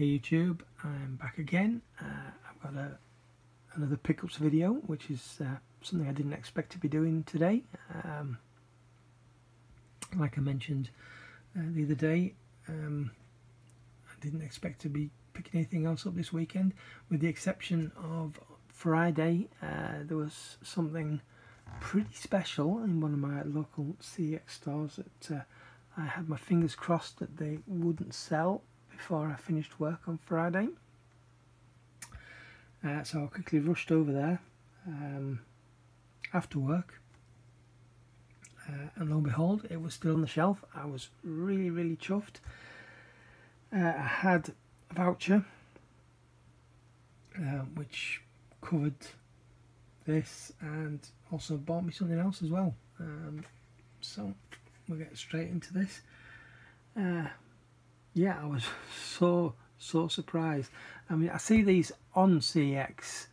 Hey YouTube, I'm back again. I've got another pickups video, which is something I didn't expect to be doing today. Like I mentioned the other day, I didn't expect to be picking anything else up this weekend, with the exception of Friday. There was something pretty special in one of my local CEX stores that I had my fingers crossed that they wouldn't sell before I finished work on Friday. So I quickly rushed over there after work, and lo and behold, it was still on the shelf. I was really chuffed. I had a voucher which covered this and also bought me something else as well. So we'll get straight into this. Yeah, I was so surprised. I mean, I see these on CEX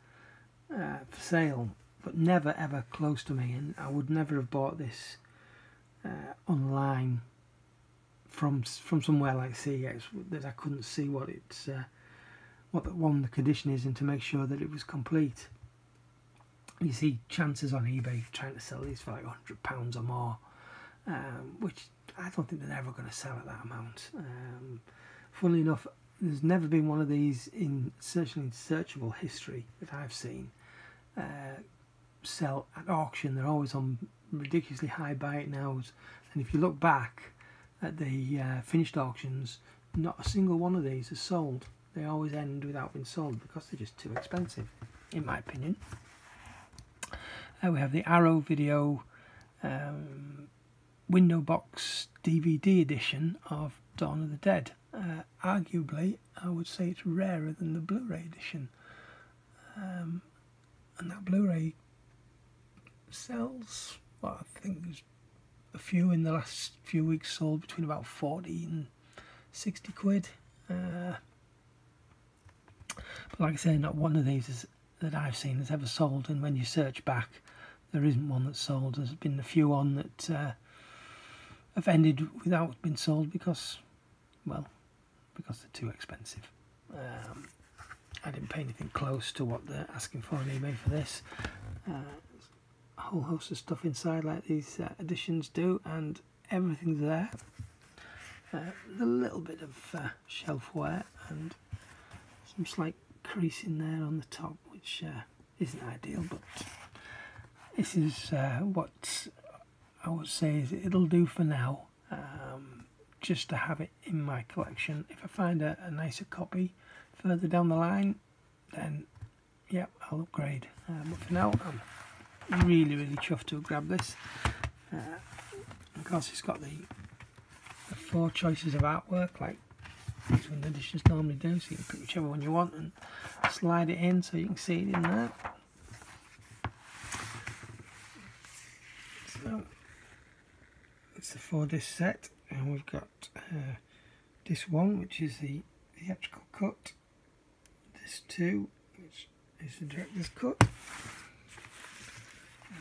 for sale, but never ever close to me, and I would never have bought this online from somewhere like CEX that I couldn't see what the condition is, and to make sure that it was complete. You see chances on eBay trying to sell these for like £100 or more, which I don't think they're ever going to sell at that amount. Funnily enough, there's never been one of these in searchable history that I've seen sell at auction. They're always on ridiculously high buy it nows, and if you look back at the finished auctions, not a single one of these is sold. They always end without being sold because they're just too expensive, in my opinion. We have the Arrow Video window box DVD edition of Dawn of the Dead. Arguably, I would say it's rarer than the Blu Ray edition, and that Blu Ray sells, well, I think there's a few in the last few weeks sold between about 40 and 60 quid. But like I say, not one of these that I've seen has ever sold, and when you search back, there isn't one that's sold. There's been a few on that have ended without being sold because, well, because they're too expensive. I didn't pay anything close to what they're asking for on eBay for this. A whole host of stuff inside like these editions do, and everything's there. A little bit of shelf wear and some slight crease in there on the top, which isn't ideal, but this is what I would say is it'll do for now, just to have it in my collection. If I find a nicer copy further down the line, then yeah, I'll upgrade. But for now, I'm really chuffed to have grabbed this. Of course, it's got the 4 choices of artwork like these window editions normally do, so you can pick whichever one you want and slide it in so you can see it in there. So it's the 4-disc set, and we've got disc 1, which is the theatrical cut, disc 2, which is the director's cut,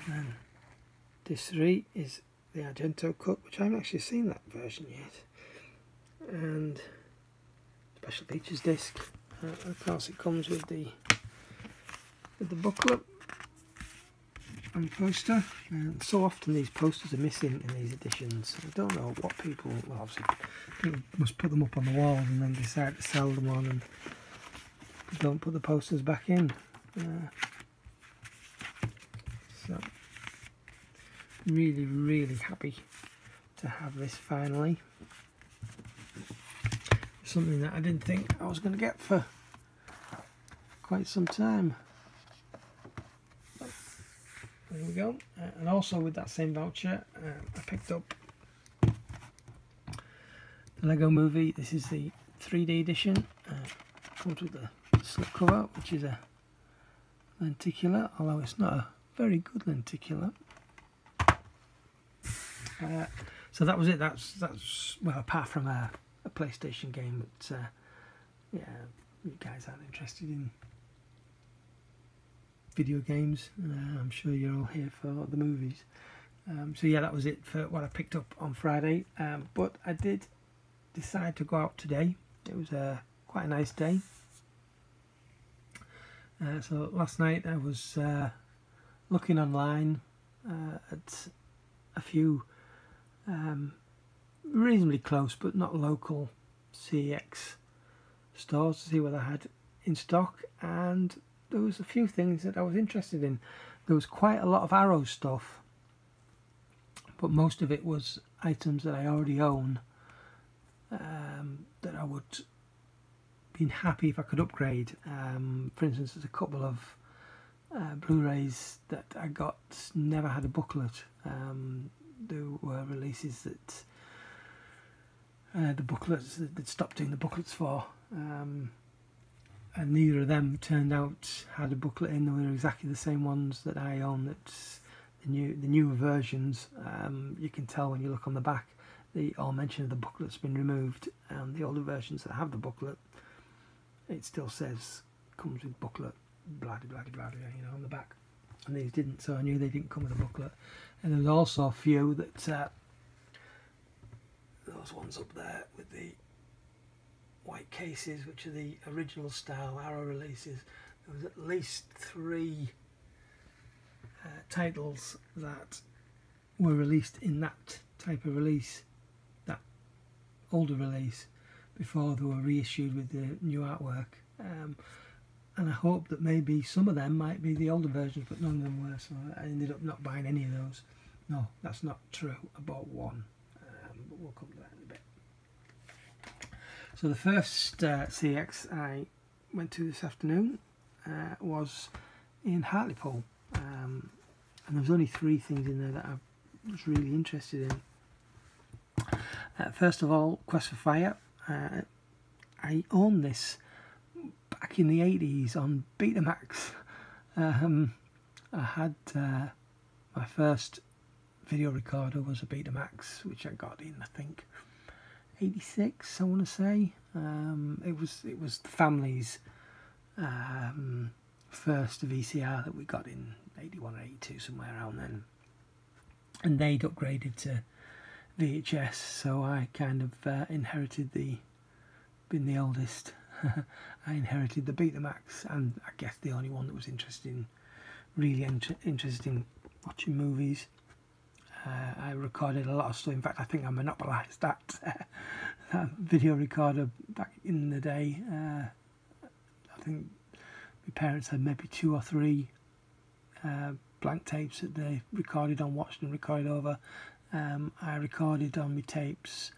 and then disc 3 is the Argento cut, which I haven't actually seen that version yet, and special features disc. Of course, it comes with the booklet and poster, and so often these posters are missing in these editions. I don't know what people, well, obviously people must put them up on the walls and then decide to sell them on and don't put the posters back in. So really happy to have this finally. Something that I didn't think I was going to get for quite some time. There we go. And also with that same voucher, I picked up the Lego Movie. This is the 3D edition. Comes with the slipcover, which is a lenticular, although it's not a very good lenticular. So that was it. That's well, apart from a PlayStation game, but yeah, you guys aren't interested in video games. I'm sure you're all here for the movies. So yeah, that was it for what I picked up on Friday. But I did decide to go out today. It was a quite a nice day. So last night I was looking online at a few reasonably close but not local CEX stores to see what I had in stock, and there was a few things that I was interested in. There was quite a lot of Arrow stuff, but most of it was items that I already own, that I would be happy if I could upgrade. For instance, there's a couple of Blu-rays that I got, never had a booklet. There were releases that the booklets, they'd stopped doing the booklets for, and neither of them turned out had a booklet in. They were exactly the same ones that I own. That's the newer versions. You can tell when you look on the back, all mention of the booklet's been removed, and the older versions that have the booklet, it still says comes with booklet, blah blah blah, you know, on the back. And these didn't, so I knew they didn't come with a booklet. And there was also a few that those ones up there with the white cases, which are the original style Arrow releases. There was at least 3 titles that were released in that type of release, that older release, before they were reissued with the new artwork. And I hope that maybe some of them might be the older versions, but none of them were, so I ended up not buying any of those. No, that's not true. I bought one, but we'll come to that in a bit. So the first CEX I went to this afternoon was in Hartlepool, and there was only 3 things in there that I was really interested in. First of all, Quest for Fire. I owned this back in the 80s on Betamax. I had my first video recorder was a Betamax, which I got in, I think, 86, I want to say. It was the family's first VCR that we got in 81 or 82, somewhere around then, and they'd upgraded to VHS, so I kind of inherited being the oldest, I inherited the Betamax, and I guess the only one that was really interested in watching movies. I recorded a lot of stuff. In fact, I think I monopolised that video recorder back in the day. I think my parents had maybe 2 or 3 blank tapes that they recorded on, watched and recorded over. I recorded on my tapes,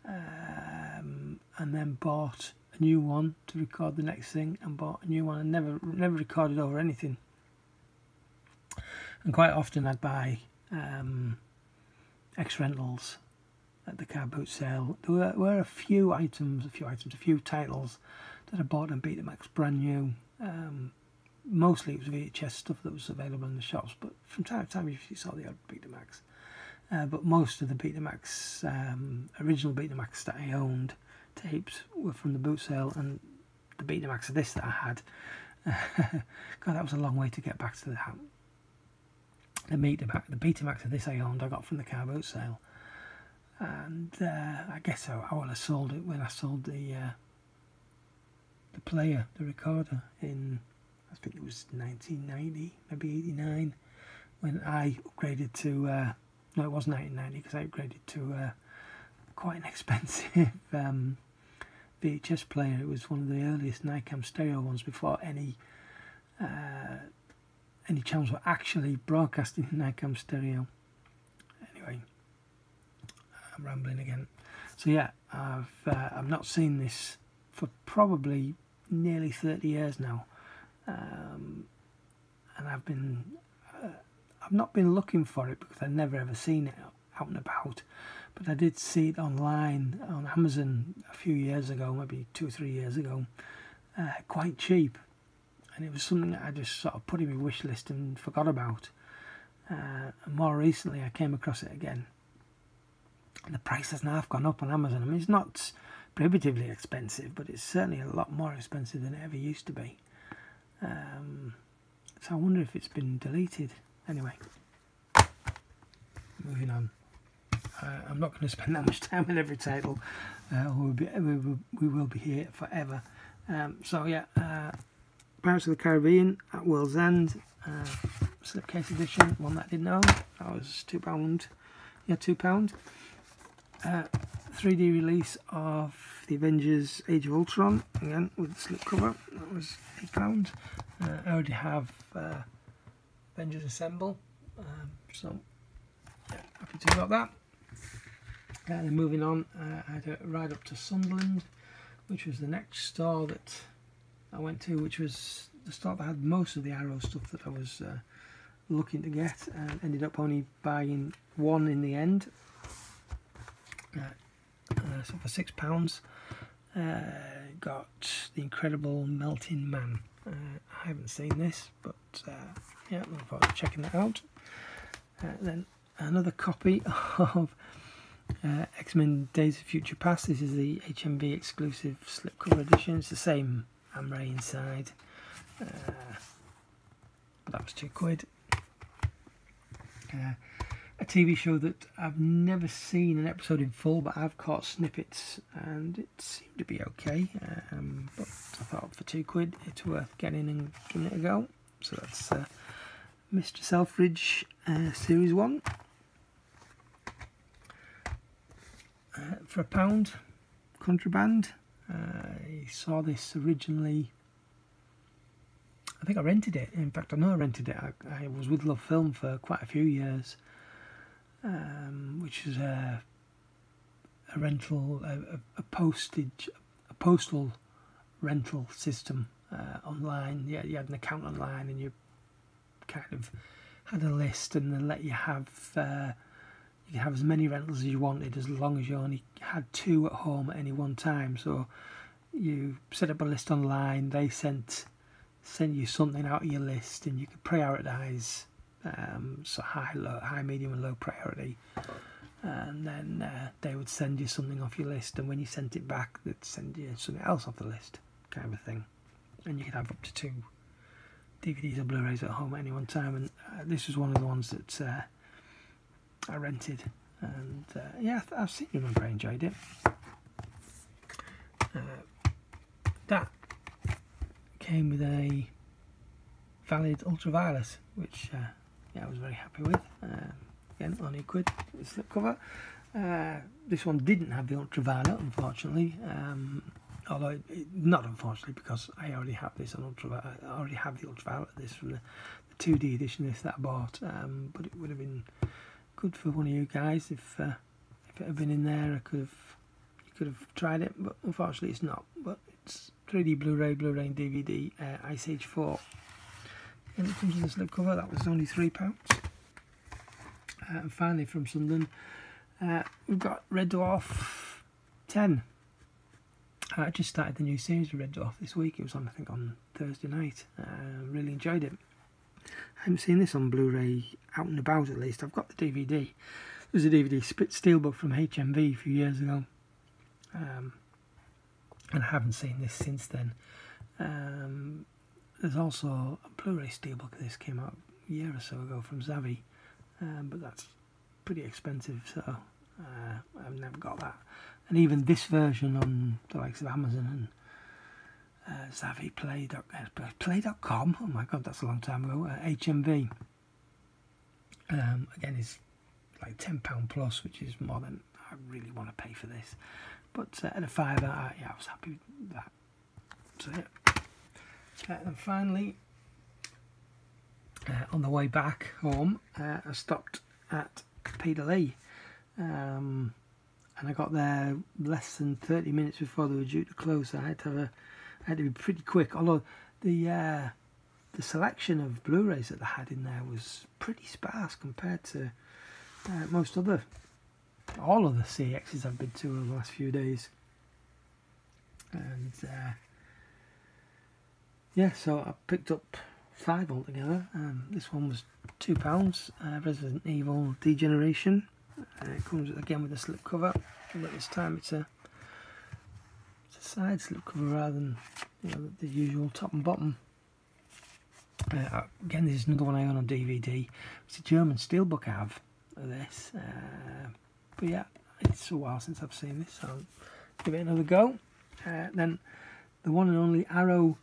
and then bought a new one to record the next thing, and bought a new one, and never recorded over anything. And quite often I'd buy ex-rentals at the car boot sale. There were a few titles that I bought on Betamax brand new. Mostly it was VHS stuff that was available in the shops, but from time to time you saw the odd Betamax. But most of the Betamax, original Betamax that I owned, tapes, were from the boot sale, and the Betamax of this that I had, God, that was a long way to get back to that. The Betamax of this I owned, I got from the car boot sale, and I guess I would have sold it when I sold the player, the recorder, in, I think it was 1990, maybe 89, when I upgraded to, no, it was 1990, because I upgraded to quite an expensive VHS player. It was one of the earliest Nikam stereo ones, before any channels were actually broadcasting in Nikam stereo. Anyway, I'm rambling again. So yeah, I've not seen this for probably nearly 30 years now, and I've not been looking for it because I've never ever seen it out and about, but I did see it online on Amazon a few years ago, maybe 2 or 3 years ago, quite cheap, and it was something that I just sort of put in my wish list and forgot about. And more recently I came across it again, and the price has now gone up on Amazon. I mean, it's not prohibitively expensive, but it's certainly a lot more expensive than it ever used to be. So I wonder if it's been deleted. Anyway, moving on. I'm not going to spend that much time with every title. we will be here forever. So yeah, Pirates of the Caribbean at World's End, slipcase edition, one that I didn't own. That was £2. Yeah, £2. 3D release of the Avengers Age of Ultron, again with the slipcover. That was £8. I already have Avengers Assemble, so yeah, happy to got that. Then moving on, I had a ride up to Sunderland, which was the next store that I went to, which was the store that had most of the Arrow stuff that I was looking to get, and ended up only buying one in the end. So for £6, got The Incredible Melting Man. I haven't seen this, but yeah, looking forward to checking that out. Then another copy of X-Men Days of Future Past. This is the HMV exclusive slipcover edition. It's the same Amray inside, but that was £2. A TV show that I've never seen an episode in full, but I've caught snippets and it seemed to be okay, but I thought for £2 it's worth getting and giving it a go. So that's Mr. Selfridge Series 1 for £1. Contraband. I saw this originally, I think I rented it. In fact, I know I rented it. I was with Love Film for quite a few years, which is a rental, a postal rental system online. Yeah, you had an account online, and you kind of had a list, and then let you have you could have as many rentals as you wanted, as long as you only had 2 at home at any one time. So you set up a list online. They sent you something out of your list, and you could prioritise. So high, medium and low priority, and then they would send you something off your list, and when you sent it back they'd send you something else off the list, kind of thing. And you could have up to 2 DVDs or Blu-rays at home at any one time, and this was one of the ones that I rented, and yeah, I seem to remember I enjoyed it. That came with a valid ultraviolet, which yeah, I was very happy with. Again, only £1, slipcover. This one didn't have the ultraviolet, unfortunately. Although not unfortunately, because I already have this on ultraviolet. I already have the ultraviolet of this from the 2D edition of this that I bought. But it would have been good for one of you guys if it had been in there. You could have tried it, but unfortunately it's not. But it's 3D Blu-ray and DVD, Ice Age 4. And it comes with a slipcover. That was only £3. And finally from Sunderland, we've got Red Dwarf 10. I just started the new series of Red Dwarf this week. It was on, I think, on Thursday night. Really enjoyed it. I haven't seen this on Blu-ray out and about, at least. I've got the DVD. There was a DVD steelbook from HMV a few years ago. And I haven't seen this since then. There's also a Blu-ray steelbook. This came out a year or so ago from Zavvi, but that's pretty expensive, so I've never got that. And even this version on the likes of Amazon and Zavvi Play.com, oh my god, that's a long time ago, HMV, again is like £10 plus, which is more than I really want to pay for this. But at a £5, yeah, I was happy with that. So yeah. And finally, on the way back home, I stopped at Peter Lee, and I got there less than 30 minutes before they were due to close. So I had to be pretty quick. Although the selection of Blu-rays that they had in there was pretty sparse compared to all other CEXs I've been to over the last few days. And yeah, so I picked up 5 altogether. This one was £2. Resident Evil Degeneration. It comes again with a slipcover, but this time it's a side slipcover rather than the usual top and bottom. Again, this is another one I own on DVD. It's a German steelbook I have of this. But yeah, it's a while since I've seen this, so give it another go. Then the one and only Arrow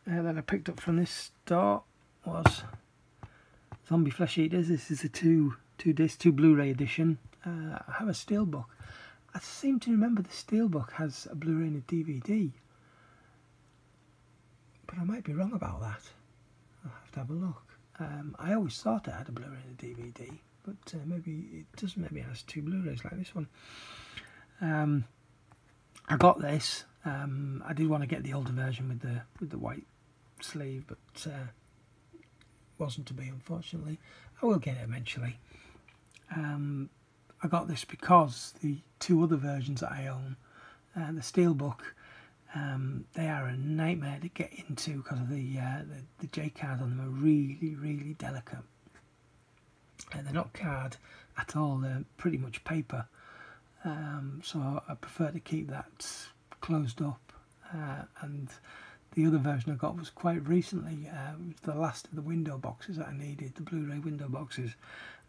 that I picked up from this store was Zombie Flesh Eaters. This is a two Blu-ray edition. I have a steelbook. I seem to remember the steelbook has a Blu-ray and a DVD, but I might be wrong about that. I'll have to have a look. I always thought it had a Blu-ray and a DVD, but maybe it doesn't. Maybe it has two Blu-rays like this one. I got this. I did want to get the older version with the white sleeve, but wasn't to be, unfortunately. I will get it eventually. I got this because the two other versions that I own, the steelbook, they are a nightmare to get into because of the J cards on them are really delicate. They're not card at all. They're pretty much paper. So I prefer to keep that closed up. And the other version I got was quite recently. It was the last of the window boxes that I needed, the Blu-ray window boxes,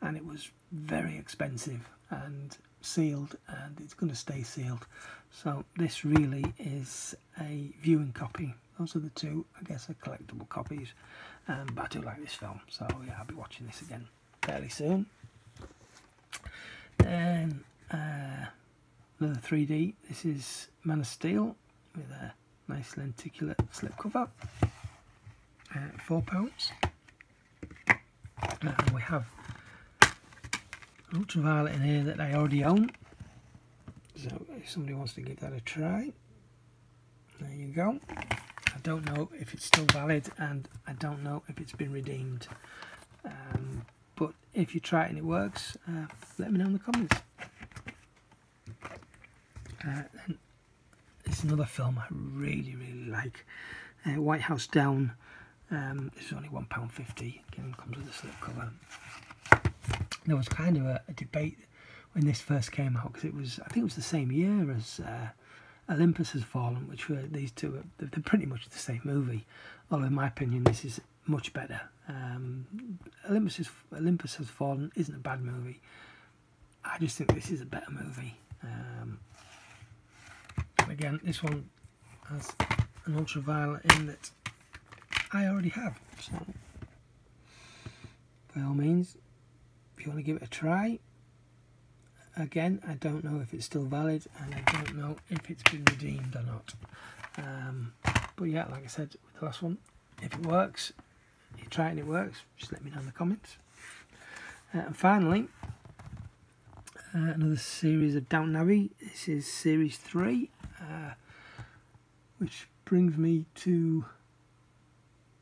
and it was very expensive and sealed, and it's going to stay sealed. So this really is a viewing copy. Those are the two, I guess, are collectible copies. But I do like this film, so yeah, I'll be watching this again fairly soon. Then another 3D. This is Man of Steel with a nice lenticular slipcover. £4. And we have an ultraviolet in here that I already own. So if somebody wants to give that a try, there you go. I don't know if it's still valid, and I don't know if it's been redeemed. But if you try it and it works, let me know in the comments. Then it's another film I really like. White House Down. This is only £1.50. Again, comes with a slipcover. There was kind of a debate when this first came out, because I think it was the same year as Olympus Has Fallen, which were these two. They're pretty much the same movie. Although in my opinion, this is much better. Olympus Has Fallen isn't a bad movie. I just think this is a better movie. And again, this one has an ultraviolet in that I already have. So, by all means, if you want to give it a try. Again, I don't know if it's still valid, and I don't know if it's been redeemed or not. But yeah, like I said with the last one, if it works, you try it and it works, just let me know in the comments. And finally, another series of Downton Abbey. This is series 3, which brings me to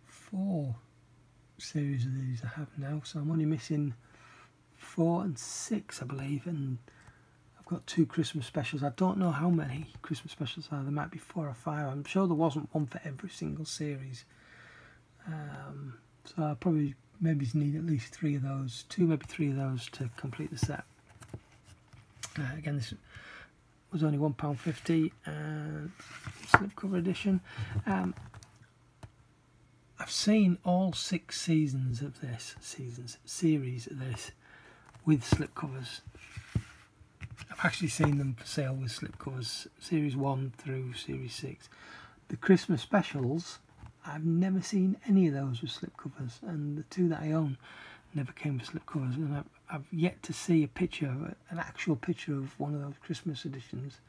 4 series of these I have now. So I'm only missing 4 and 6, I believe, and I've got 2 Christmas specials. I don't know how many Christmas specials are. There might be 4 or 5. I'm sure there wasn't one for every single series. So I probably maybe need at least 3 of those, 2 maybe 3 of those to complete the set. Again, this was only £1.50, slipcover edition. I've seen all 6 seasons of this series of this with slipcovers. I've actually seen them for sale with slipcovers, series 1 through series 6. The Christmas specials, I've never seen any of those with slipcovers, and the 2 that I own never came with slipcovers, and I've yet to see a picture, an actual picture of one of those Christmas editions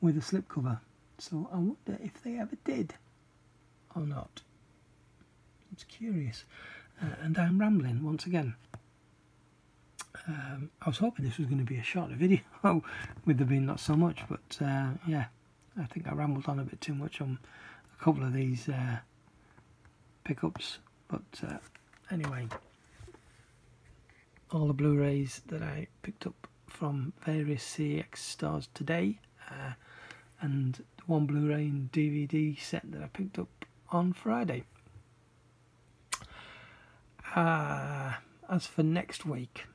with a slipcover. So I wonder if they ever did or not. It's curious. And I'm rambling once again. I was hoping this was going to be a shorter video with there being not so much, but yeah, I think I rambled on a bit too much on a couple of these pickups. But anyway, all the Blu-rays that I picked up from various CEX stores today, and the 1 Blu-ray and DVD set that I picked up on Friday. As for next week,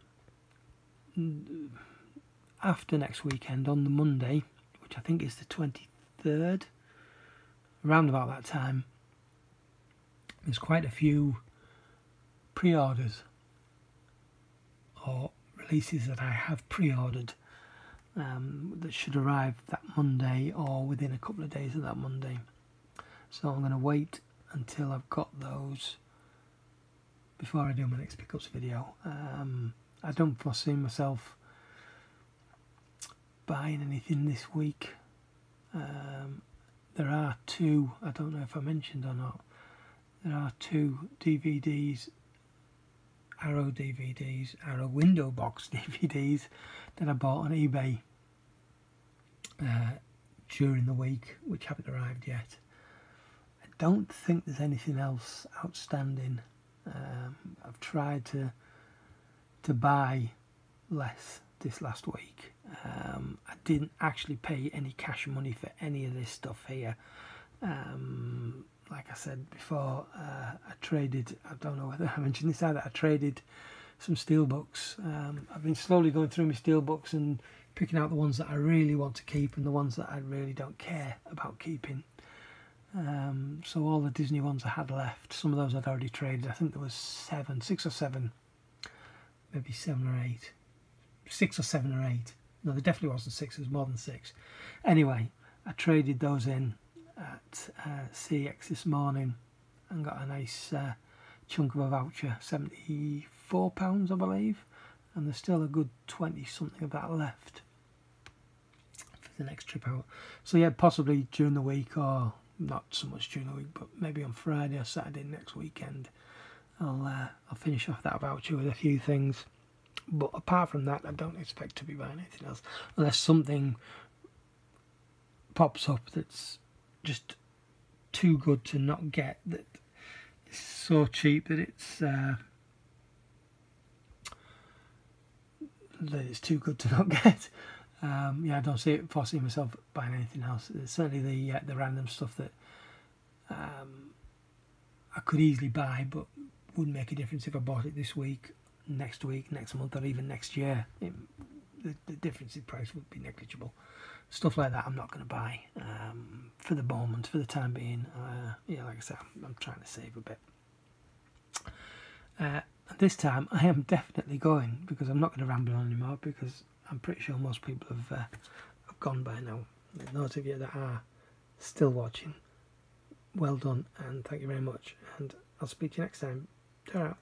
after next weekend on the Monday, which I think is the 23rd, around about that time, there's quite a few pre-orders or releases that I have pre-ordered that should arrive that Monday or within a couple of days of that Monday. So I'm going to wait until I've got those before I do my next pickups video. I don't foresee myself buying anything this week. There are two, I don't know if I mentioned or not, there are two DVDs, Arrow DVDs, Arrow window box DVDs that I bought on eBay during the week, which haven't arrived yet. I don't think there's anything else outstanding. I've tried to buy less this last week. I didn't actually pay any cash money for any of this stuff here. Like I said before, I traded, I don't know whether I mentioned this either, I traded some steelbooks. I've been slowly going through my steelbooks and picking out the ones that I really want to keep and the ones that I really don't care about keeping. So all the Disney ones I had left, some of those I'd already traded. I think there was 6 or 7, maybe 7 or 8. 6 or 7 or 8. No, there definitely wasn't 6, it was more than 6. Anyway, I traded those in at CEX this morning and got a nice chunk of a voucher, £74 I believe, and there's still a good 20 something of that left for the next trip out. So yeah, possibly during the week, or not so much during the week, but maybe on Friday or Saturday next weekend, I'll finish off that voucher with a few things. But apart from that, I don't expect to be buying anything else unless something pops up that's just too good to not get, that is so cheap that it's too good to not get. Yeah, I don't foresee myself buying anything else. It's certainly the random stuff that I could easily buy, but wouldn't make a difference if I bought it this week, next month, or even next year. The difference in price would be negligible. Stuff like that I'm not going to buy for the moment, for the time being. Yeah, like I said, I'm trying to save a bit. This time I am definitely going, because I'm not going to ramble on anymore, because I'm pretty sure most people have gone by now. Those of you that are still watching, well done and thank you very much, and I'll speak to you next time. Ta-ra.